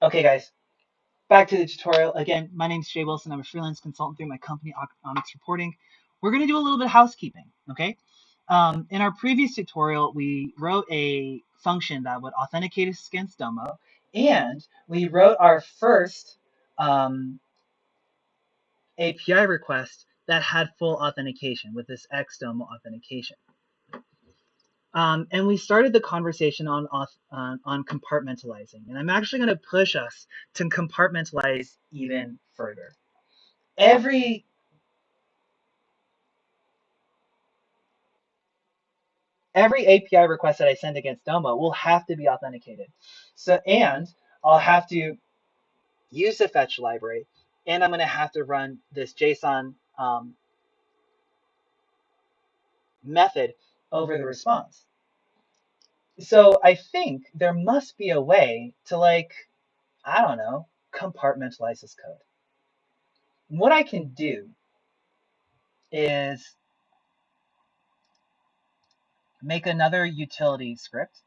Okay, guys, back to the tutorial. Again, my name is Jay Wilson. I'm a freelance consultant through my company, Onyx Reporting. We're going to do a little bit of housekeeping, okay? In our previous tutorial, we wrote a function that would authenticate us against Domo, and we wrote our first API request that had full authentication with this XDomo authentication. And we started the conversation on compartmentalizing. And I'm actually going to push us to compartmentalize even further. Every API request that I send against Domo will have to be authenticated. And I'll have to use the fetch library, and I'm going to have to run this JSON method over the response. So I think there must be a way to, like, I don't know, compartmentalize this code. What I can do is make another utility script,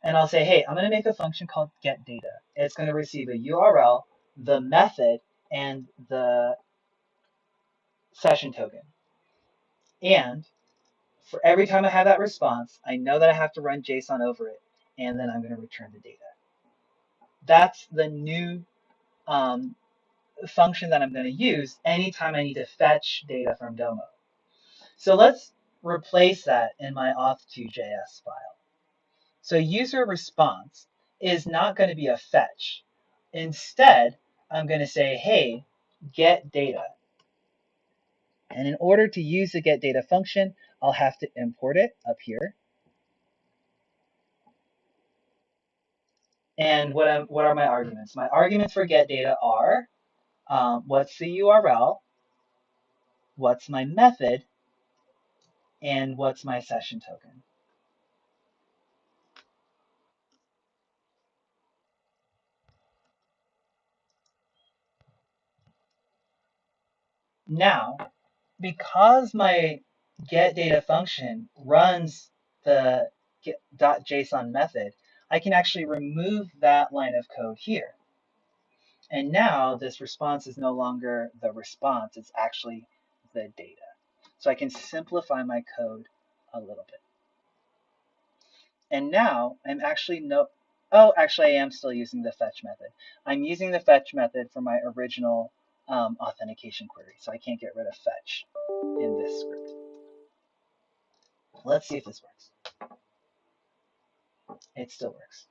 and I'll say, hey, I'm going to make a function called getData. It's going to receive a URL, the method, and the session token. And for every time I have that response, I know that I have to run JSON over it, and then I'm going to return the data. That's the new function that I'm going to use anytime I need to fetch data from Domo. So let's replace that in my auth2.js file. So user response is not going to be a fetch. Instead, I'm going to say, hey, get data. And in order to use the get data function, I'll have to import it up here. And what are my arguments? My arguments for get data are what's the URL, what's my method, and what's my session token. Now, because my getData function runs the .json method, I can actually remove that line of code here. And now this response is no longer the response, it's actually the data. So I can simplify my code a little bit. And now I'm actually actually I am still using the fetch method. I'm using the fetch method for my original authentication query, so I can't get rid of fetch in this script. Let's see if this works. It still works.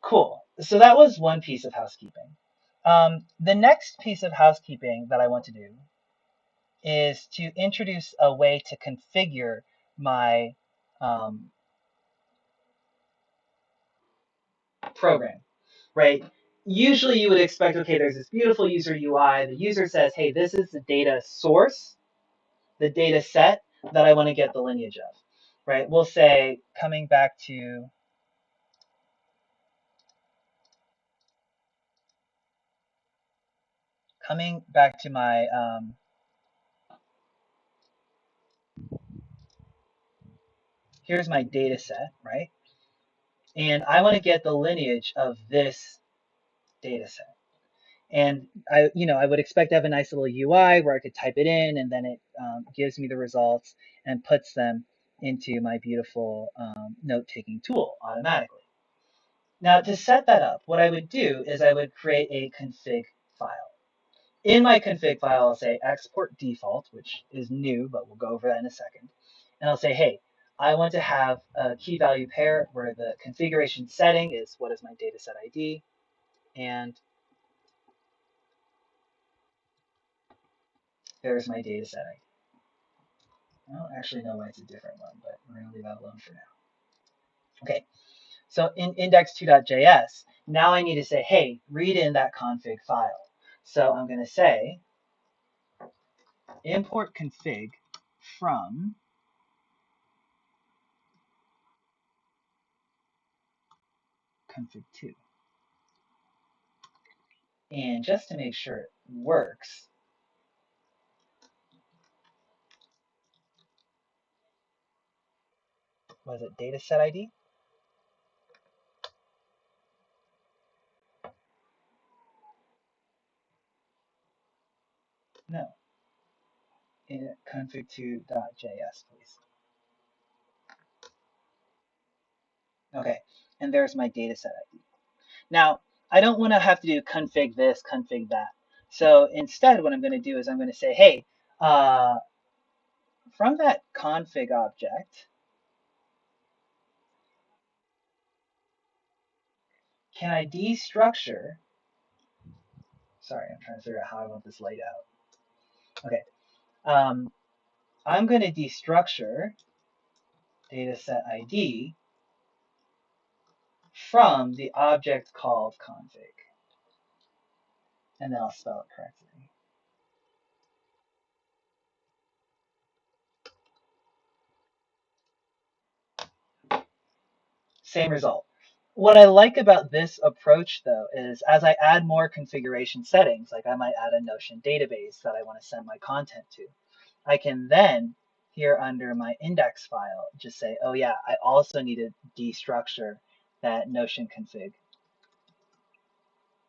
Cool. So that was one piece of housekeeping. The next piece of housekeeping that I want to do is to introduce a way to configure my program, right? Usually you would expect, okay, there's this beautiful user UI. The user says, hey, this is the data source, the data set that I want to get the lineage of, right? We'll say, coming back to my here's my data set, right? And I want to get the lineage of this data set. And I would expect to have a nice little UI where I could type it in, and then it gives me the results and puts them into my beautiful note-taking tool automatically. Now, to set that up, what I would do is I would create a config file. In my config file, I'll say export default, which is new, but we'll go over that in a second. And I'll say, hey, I want to have a key value pair where the configuration setting is what is my dataset ID, and there's my dataset ID. I don't actually know why it's a different one, but we're going to leave that alone for now. Okay, so in index2.js, now I need to say, hey, read in that config file. So I'm going to say import config from config2. And just to make sure it works, was it dataset ID? No, in config2.js, please. Okay, and there's my dataset ID. Now, I don't want to have to do config this, config that. So instead, what I'm going to do is I'm going to say, hey, from that config object, can I destructure? Sorry, I'm trying to figure out how I want this laid out. Okay, I'm going to destructure dataset ID from the object called config, and then I'll spell it correctly. Same result. What I like about this approach, though, is as I add more configuration settings, like I might add a Notion database that I want to send my content to, I can then, here under my index file, just say, oh yeah, I also need to destructure that Notion config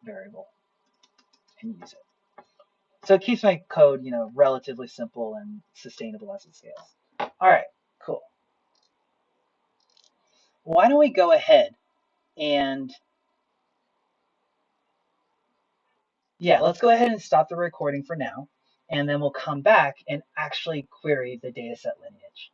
variable and use it. So it keeps my code, relatively simple and sustainable as it scales. All right, cool. Why don't we go ahead and yeah, let's go ahead and stop the recording for now, and then we'll come back and actually query the dataset lineage.